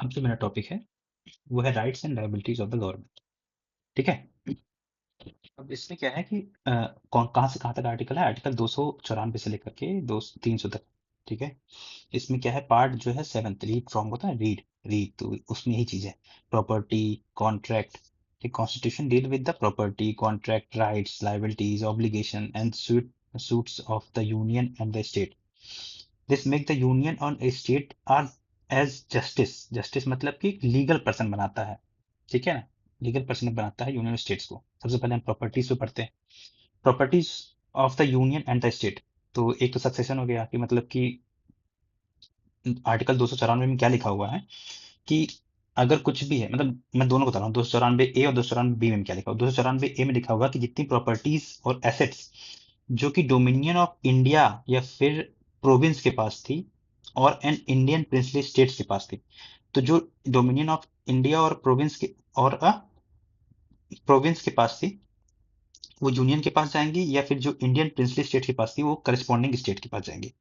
अब जो मेरा टॉपिक है वो है rights and liabilities of the government. ठीक है। अब इसमें क्या है कि कौन कहाँ से कहाँ तक आर्टिकल है, आर्टिकल 294 से लेकर के 300 तक। ठीक है। इसमें क्या है, पार्ट जो है सेवंथ, रीड फ्रॉम होता है, रीड रीड तो उसमें यही चीज है। Property, contract. Constitution deal with the property, contract, rights, liabilities, obligation and suits of the union and the state. This make the union on a state are as justice. Justice मतलब कि legal person बनाता है। ठीक है ना। Legal person बनाता है union states को। सबसे पहले हम प्रॉपर्टीज पे पढ़ते हैं। Properties of the union and the state. तो एक तो सक्सेशन हो गया कि मतलब कि आर्टिकल 294 में क्या लिखा हुआ है कि अगर कुछ भी है, मतलब मैं दोनों बता रहा हूँ, 294 ए और 294 बी में क्या लिखा हुआ। 294 ए में लिखा हुआ कि जितनी प्रॉपर्टीज और एसेट्स जो कि डोमिनियन ऑफ इंडिया या फिर प्रोविंस के पास थी और एन इंडियन प्रिंसली स्टेट्स के पास थी। तो जो डोमिनियन ऑफ इंडिया और प्रोविंस के और प्रोविंस के पास थी वो यूनियन के पास जाएंगी, या फिर जो इंडियन प्रिंसली स्टेट के पास थी वो करस्पॉन्डिंग स्टेट के पास जाएंगी।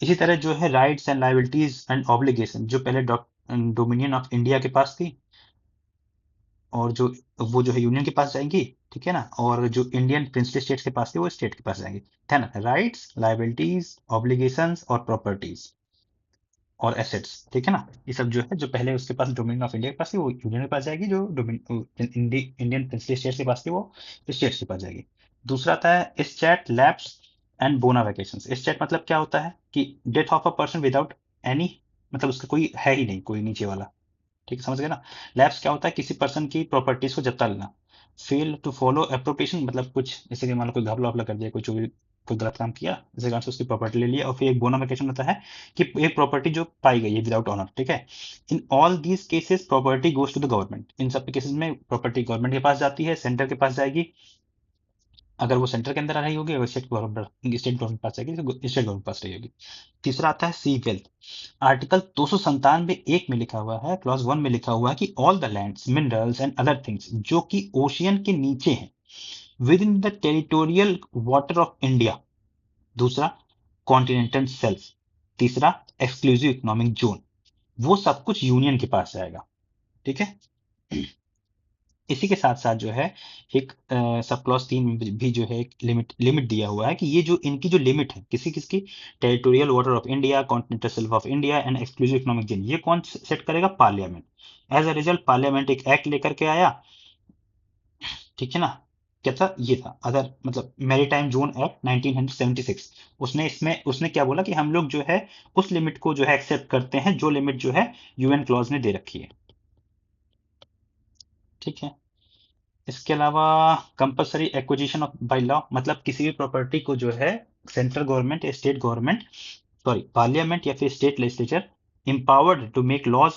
इसी तरह जो है rights and liabilities and obligation जो पहले डोमिनियन ऑफ इंडिया के पास थी और जो वो जो है यूनियन के पास जाएंगी। ठीक है ना। और जो इंडियन प्रिंसली स्टेट्स के पास थी वो स्टेट के पास जाएंगी। है ना। राइट्स, लायबिलिटीज, ऑब्लिगेशंस और प्रॉपर्टीज और एसेट्स। ठीक है ना। ये सब जो है, जो पहले उसके पास डोमिनियन ऑफ इंडिया के पास थी वो यूनियन के पास जाएगी, जो इंडियन प्रिंसली स्टेट्स के पास थी वो स्टेट्स के पास जाएगी। दूसरा आता है एस्टेट लैप्स एंड बोना वैकेशंस। एस्टेट मतलब क्या होता है कि death of a person without any, मतलब उसका कोई है ही नहीं, कोई नीचे वाला। ठीक है, समझ गए ना। लैप्स क्या होता है, किसी पर्सन की प्रॉपर्टीज को जब्ता लेना। फेल टू फॉलो एप्रोप्रिएशन मतलब कुछ जैसे कि मान लो कोई घपला वपला कर दिया, कोई चोरी, कोई गलत काम किया, जिसके कारण से उसकी प्रॉपर्टी ले लिया। और फिर एक बोनाफिकेशन होता है कि एक प्रॉपर्टी जो पाई गई है विदाउट ऑनर। ठीक है। In all these cases property goes to the government. इन सब केसेस में प्रॉपर्टी गवर्नमेंट के पास जाती है, सेंटर के पास जाएगी। अगर वो सेंटर के अंदर आ रही होगी और स्टेट गवर्नमेंट पास जाएगी तो स्टेट गवर्नमेंट पास रही होगी। तीसरा आता है सी वेल्थ। आर्टिकल 297 एक में लिखा हुआ है, क्लॉज 1 में लिखा हुआ है कि all the lands, minerals and other things जो कि ओशियन के नीचे हैं with in the territorial water of India. दूसरा कॉन्टिनेंटल शेल्फ। तीसरा एक्सक्लूसिव इकोनॉमिक जोन। वो सब कुछ यूनियन के पास जाएगा। ठीक है। इसी के साथ साथ जो है एक सब क्लॉज 3 में भी जो है एक लिमिट लिमिट दिया हुआ है कि ये जो इनकी जो लिमिट है किसी किसकी, territorial water of India, continental shelf of India and exclusive economic zone, ये कौन सेट करेगा? Parliament. As a result parliament एक एक्ट लेकर के आया। ठीक है ना। क्या था? ये था अदर मतलब मैरीटाइम जोन एक्ट 1976। उसने इसमें उसने क्या बोला कि हम लोग जो है उस लिमिट को जो है एक्सेप्ट करते हैं जो लिमिट जो है यूएन क्लॉज ने दे रखी है। ठीक है। इसके अलावा compulsory acquisition of by law मतलब किसी भी प्रॉपर्टी को जो है सेंट्रल गवर्नमेंट या स्टेट गवर्नमेंट, सॉरी पार्लियामेंट या फिर state legislature empowered to make laws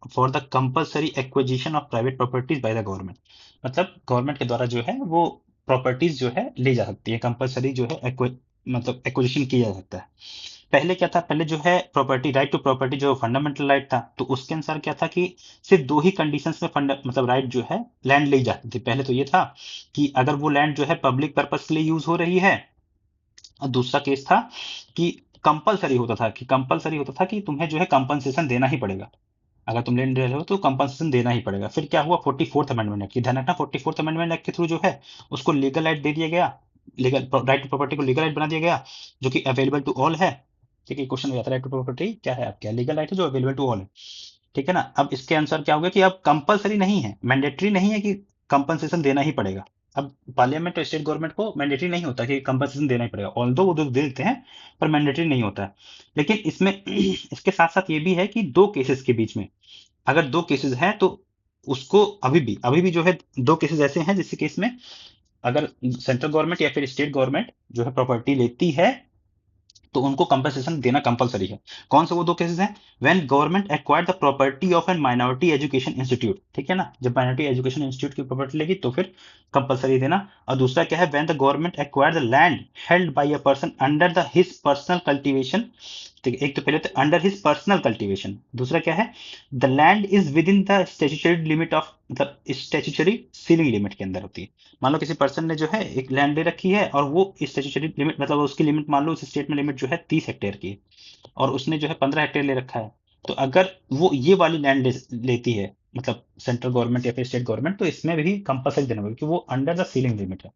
for the compulsory acquisition of private properties by the government. मतलब गवर्नमेंट के द्वारा जो है वो प्रॉपर्टीज जो है ली जा सकती है, कंपलसरी जो है मतलब एक्विजिशन किया जा सकता है। पहले क्या था, पहले जो है प्रॉपर्टी, राइट टू प्रॉपर्टी जो फंडामेंटल राइट था, तो उसके अनुसार क्या था कि सिर्फ दो ही कंडीशंस में फंड मतलब राइट जो है लैंड ली जाती थी। पहले तो ये था कि अगर वो लैंड जो है पब्लिक पर्पस के लिए यूज हो रही है, और दूसरा केस था कि कंपलसरी होता था कि तुम्हें जो है कंपनसेशन देना ही पड़ेगा। अगर तुम लैंड ले रहे हो तो कंपनसेशन देना ही पड़ेगा। फिर क्या हुआ, 44th अमेंडमेंट एक्ट की, ध्यान रखना 44th अमेंडमेंट एक्ट के थ्रू जो है उसको लीगल राइट दे दिया गया। लीगल राइट टू प्रॉपर्टी को लीगल राइट बना दिया गया जो कि अवेलेबल टू ऑल है। ठीक है। क्वेश्चन हो जाता है राइट टू प्रॉपर्टी क्या है, आपका लीगल राइट है जो अवेलेबल टू ऑल है। ठीक है ना। अब इसके आंसर क्या हो गया कि अब कंपलसरी नहीं है, मैंडेटरी नहीं है कि कंपनसेशन देना ही पड़ेगा। अब पार्लियामेंट और स्टेट गवर्नमेंट को मैंडेटरी नहीं होता कि कंपनसेशन देना ही पड़ेगा, ऑल्दो वो दे देते हैं पर मैंडेटरी नहीं होता है। लेकिन इसमें इसके साथ साथ ये भी है कि दो केसेस के बीच में, अगर दो केसेस हैं तो उसको अभी भी जो है दो केसेस ऐसे हैं जिस केस में अगर सेंट्रल गवर्नमेंट या फिर स्टेट गवर्नमेंट जो है प्रॉपर्टी लेती है तो उनको कंपनसेशन देना कंपलसरी है। कौन से वो दो केसेस हैं? When government acquired the property of an minority education institute. ठीक है ना। जब माइनॉरिटी एजुकेशन इंस्टीट्यूट की प्रॉपर्टी लेगी तो फिर कंपलसरी देना। और दूसरा क्या है, when the government acquired the land held by a person under the his personal cultivation. ठीक है। एक तो पहले तो अंडर हिज पर्सनल कल्टीवेशन, दूसरा क्या है, the land is with in the statutory limit of, मतलब स्टेचुटरी सीलिंग लिमिट के अंदर होती है। मान लो किसी पर्सन ने जो है एक लैंड ले रखी है और वो स्टेचुटरी लिमिट मतलब उसकी लिमिट मान लो उस स्टेट में लिमिट जो है 30 हेक्टेयर की है और उसने जो है 15 हेक्टेयर ले रखा है। तो अगर वो ये वाली लैंड लेती है, मतलब सेंट्रल गवर्नमेंट या फिर स्टेट गवर्नमेंट, तो इसमें भी कंपलसरी देना होगा, क्योंकि वो अंडर द सीलिंग लिमिट है।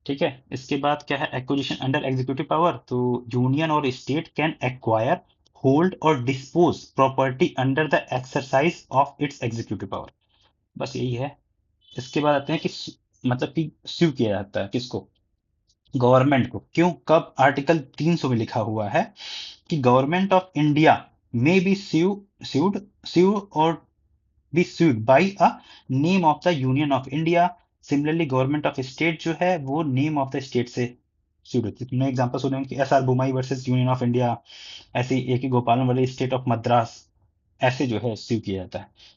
ठीक है, इसके बाद क्या है, एक्विजिशन अंडर एग्जीक्यूटिव पावर। तो यूनियन और स्टेट कैन एक्वायर, होल्ड और dispose property under the exercise of its executive power. बस यही है। इसके बाद आते हैं कि मतलब कि स्यू किया जाता है किसको, गवर्नमेंट को। क्यों, कब, आर्टिकल 300 में लिखा हुआ है कि government of India may be sued sue or be sued by a name of the Union of India. Similarly government of state जो है वो नेम ऑफ द स्टेट से sued होती है। तुमने एग्जांपल सुने होंगे कि S R Bommai versus Union of India, ऐसे ही ए के गोपालन वाले स्टेट ऑफ मद्रास, ऐसे जो है स्यू किया जाता है।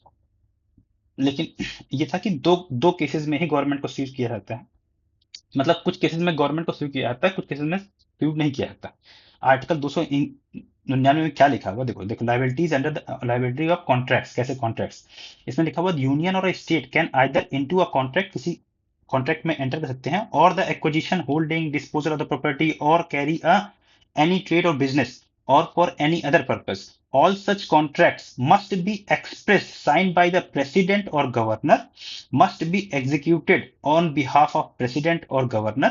लेकिन ये था कि दो दो केसेस में ही गवर्नमेंट को स्यू किया जाता है, मतलब कुछ केसेस में गवर्नमेंट को स्यू किया जाता है, कुछ केसेस में स्यू नहीं किया जाता। आर्टिकल 299 में क्या लिखा हुआ, देखो देखो, liabilities under the liability of contracts. कैसे कॉन्ट्रैक्ट्स, इसमें लिखा हुआ यूनियन और state can either into a contract, किसी कॉन्ट्रैक्ट में एंटर कर सकते हैं, और the acquisition, holding, disposal of the property, और carry a any trade or business, or for any other purpose. All such contracts must be expressed, signed by the president or governor, must be executed on behalf of president or governor।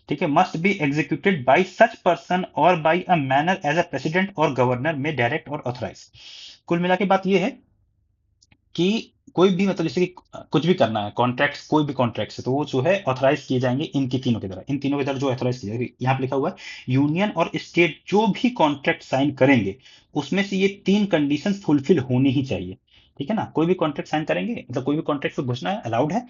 ठीक है, must be executed by such person or by a manner as a president or governor may direct or authorize। कुल मिला के बात ये है कि कोई भी, मतलब जैसे कि कुछ भी करना है, कॉन्ट्रैक्ट्स, कोई भी कॉन्ट्रैक्ट्स है, तो वो जो है ऑथराइज किए जाएंगे इनकी तीनों की तरह, इन तीनों की तरह जो ऑथराइज किए जाएंगे। यहाँ पे लिखा हुआ है यूनियन और स्टेट जो भी कॉन्ट्रैक्ट साइन करेंगे उसमें से ये तीन कंडीशन फुलफिल होनी ही चाहिए। ठीक है ना, कोई भी कॉन्ट्रैक्ट साइन करेंगे, मतलब कोई भी कॉन्ट्रैक्ट पे घुसना है, अलाउड है,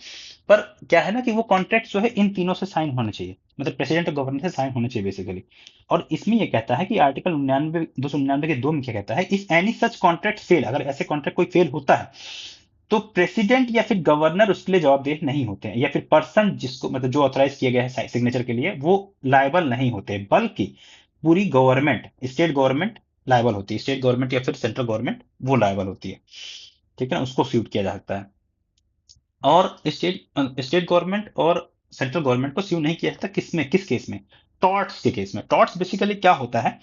पर क्या है ना कि वो कॉन्ट्रैक्ट जो है इन तीनों से साइन होना चाहिए, मतलब प्रेसिडेंट और गवर्नर से साइन होने चाहिए बेसिकली। और इसमें ये कहता है कि आर्टिकल 99, 299 के 2 में क्या कहता है, if any such contract fail, अगर ऐसे कॉन्ट्रैक्ट कोई फेल होता है तो प्रेसिडेंट या फिर गवर्नर उसके लिए जवाबदेह नहीं होते हैं, या फिर पर्सन जिसको, मतलब जो ऑथराइज किया गया है सिग्नेचर के लिए, वो लायबल नहीं होते, बल्कि पूरी गवर्नमेंट, स्टेट गवर्नमेंट लायबल होती है, स्टेट गवर्नमेंट या फिर सेंट्रल गवर्नमेंट वो लायबल होती है। ठीक है ना, उसको सूट किया जा सकता है। और स्टेट गवर्नमेंट और सेंट्रल गवर्नमेंट को स्यू नहीं किया जाता, किसमें, किस केस में, टॉर्ट्स के केस में। टॉर्ट्स बेसिकली क्या होता है,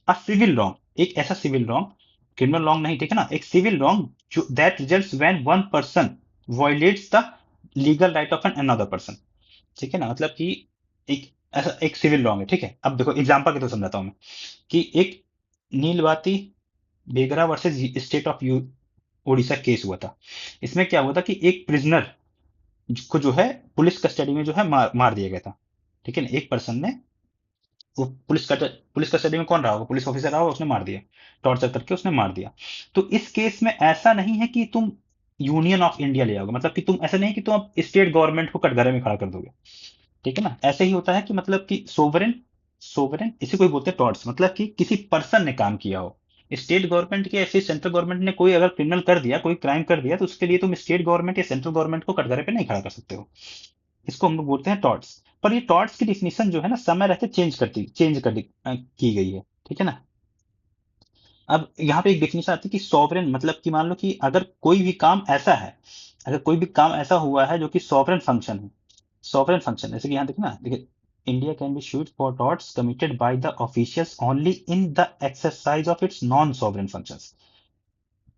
अ सिविल रॉन्ग, एक ऐसा सिविल रॉन्ग, क्रिमिनल रॉन्ग नहीं, ठीक है ना, एक सिविल रॉन्ग जो that results when one person violets the legal right of an another person. ठीक है ना, मतलब कि एक ऐसा एक सिविल रॉन्ग है। ठीक है, अब देखो एग्जांपल के तो समझाता हूं मैं कि एक नीलवाती बेगरा versus state of Orissa case हुआ था। इसमें क्या हुआ था कि एक प्रिजनर को जो है पुलिस कस्टडी में जो है मार दिया गया था। ठीक है ना, एक पर्सन ने, वो पुलिस कस्टडी में कौन रहा होगा, पुलिस ऑफिसर रहा होगा, उसने मार दिया, टॉर्चर करके उसने मार दिया। तो इस केस में ऐसा नहीं है कि तुम यूनियन ऑफ इंडिया ले आओगे, मतलब कि तुम ऐसा नहीं कि तुम अब स्टेट गवर्नमेंट को कटघरे में खड़ा कर दोगे। ठीक है ना, ऐसे ही होता है कि मतलब कि सोवरेन, सोवरेन इसी को ही बोलते हैं टॉर्ट्स, मतलब कि किसी पर्सन ने काम किया हो, स्टेट गवर्नमेंट के या फिर सेंट्रल गवर्नमेंट ने कोई अगर क्रिमिनल कर दिया, कोई क्राइम कर दिया, तो उसके लिए तुम स्टेट गवर्नमेंट या सेंट्रल गवर्नमेंट को कटघरे पे नहीं खड़ा कर सकते हो। इसको हम लोग बोलते हैं टॉर्ट्स। पर ये टॉर्ट्स की डिफिनीशन जो है ना समय रहते चेंज की गई है। ठीक है ना, अब यहाँ पे एक डेफिनेशन आती है कि सॉवरेन, मतलब कि मान लो कि अगर कोई भी काम ऐसा है, अगर कोई भी काम ऐसा हुआ है जो कि सॉवरेन फंक्शन है, सॉवरेन फंक्शन, जैसे कि यहाँ देखना, देखिए, India can be should for torts committed by the officials only in the exercise of its non sovereign functions.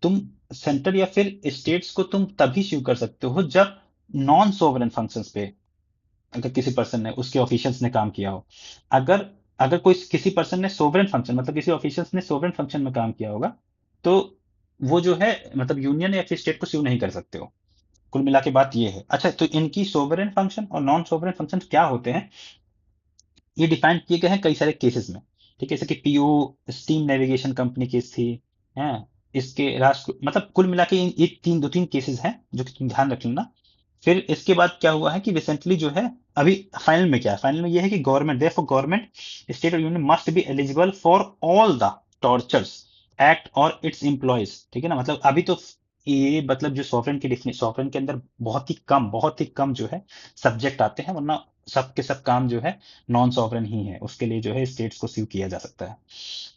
तुम सेंटर या फिर स्टेट्स को तुम तभी शू कर सकते हो जब नॉन सॉवरेन फंक्शंस पे, अगर किसी पर्सन ने, उसके ऑफिशियल्स ने काम किया हो। अगर अगर कोई किसी पर्सन ने सोवरेन फंक्शन, मतलब किसी ऑफिशियल्स ने सोवरेन फंक्शन में काम किया होगा, तो वो जो है, मतलब यूनियन या फिर स्टेट को स्यू नहीं कर सकते हो। कुल मिला के बात ये है। अच्छा, तो इनकी सोवरेन फंक्शन और नॉन सोवरेन फंक्शन क्या होते हैं, ये डिफाइन किए गए हैं कई सारे केसेस में। ठीक है, जैसे कि PO steam navigation company case थी, है, इसके राष्ट्र, मतलब कुल मिला के ये दो तीन केसेस हैं जो कि तुम ध्यान रख लेना। फिर इसके बाद क्या हुआ है कि रिसेंटली जो है, अभी फाइनल में क्या है, फाइनल में ये है कि गवर्नमेंट, देयरफॉर गवर्नमेंट, स्टेट और union must be eligible for all the tortures act और इट्स एम्प्लॉयज। ठीक है ना, मतलब अभी तो ये, मतलब जो सॉवरेन की डिफिनेशन, सॉवरेन के अंदर बहुत ही कम जो है सब्जेक्ट आते हैं, वरना सब के सब काम जो है नॉन सॉवरेन ही है, उसके लिए जो है स्टेट्स को स्यू किया जा सकता है।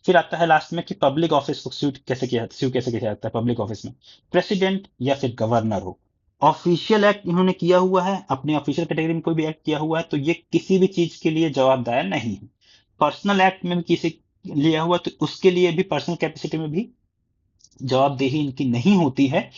फिर आता है लास्ट में कि पब्लिक ऑफिस को स्यू कैसे किया जाता है, पब्लिक ऑफिस में प्रेसिडेंट या फिर गवर्नर हो, ऑफिशियल एक्ट इन्होंने किया हुआ है, अपने ऑफिशियल कैटेगरी में कोई भी एक्ट किया हुआ है, तो ये किसी भी चीज के लिए जवाबदार नहीं है। पर्सनल एक्ट में भी किसी लिया हुआ तो उसके लिए भी पर्सनल कैपेसिटी में भी जवाबदेही इनकी नहीं होती है।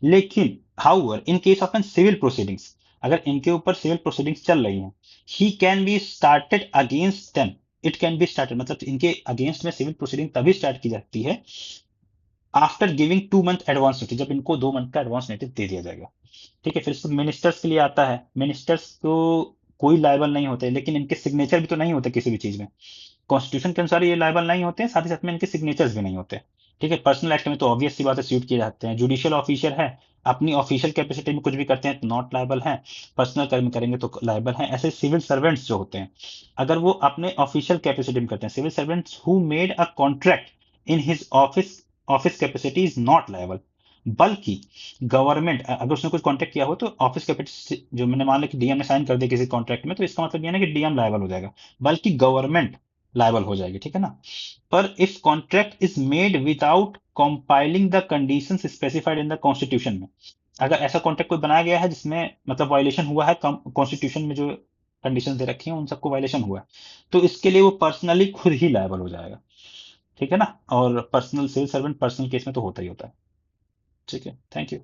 लेकिन however in case of an civil proceedings, अगर इनके ऊपर सिविल प्रोसीडिंग्स चल रही हैं, he can be started against them, it can be started मतलब इनके अगेंस्ट में सिविल प्रोसीडिंग तभी स्टार्ट की जाती है after giving 2 month advance notice, जब इनको 2 मंथ का एडवांस नोटिस दे दिया जाएगा। ठीक है, फिर इसको मिनिस्टर्स के लिए आता है। मिनिस्टर्स को कोई लायबल नहीं होते, लेकिन इनके सिग्नेचर भी तो नहीं होते किसी भी चीज में। कॉन्स्टिट्यूशन के अनुसार ये लायबल नहीं होते हैं, साथ ही साथ में इनके सिग्नेचर्स भी नहीं होते। ठीक है, पर्सनल एक्ट में तो ऑब्वियस सी बात है सूट किए जाते हैं। जुडिशियल ऑफिसर है, अपनी ऑफिशियल कैपेसिटी में कुछ भी करते हैं तो नॉट लायबल है, पर्सनल कर्म करेंगे तो लायबल है। ऐसे सिविल सर्वेंट्स जो होते हैं, अगर वो अपने ऑफिशियल कैपेसिटी में करते हैं, civil servants who made a contract in his office office capacity is not liable. बल्कि गवर्नमेंट अगर उसने कुछ कॉन्ट्रैक्ट किया हो तो ऑफिस कैपेसिटी, जो मैंने मान लिया कि डीएम ने साइन कर दिया किसी कॉन्ट्रैक्ट में, तो इसका मतलब ये ना कि डीएम लायबल हो जाएगा, बल्कि गवर्नमेंट लायबल हो जाएगी। ठीक है ना। पर if contract is made without compiling the conditions specified in the constitution में, अगर ऐसा कॉन्ट्रैक्ट कोई बनाया गया है जिसमें मतलब वायलेशन हुआ है, कॉन्स्टिट्यूशन में जो कंडीशन दे रखी हैं उन सबको वायलेशन हुआ है, तो इसके लिए वो पर्सनली खुद ही लायबल हो जाएगा। ठीक है ना। और personal civil servant personal case में तो होता ही होता है। ठीक है, थैंक यू।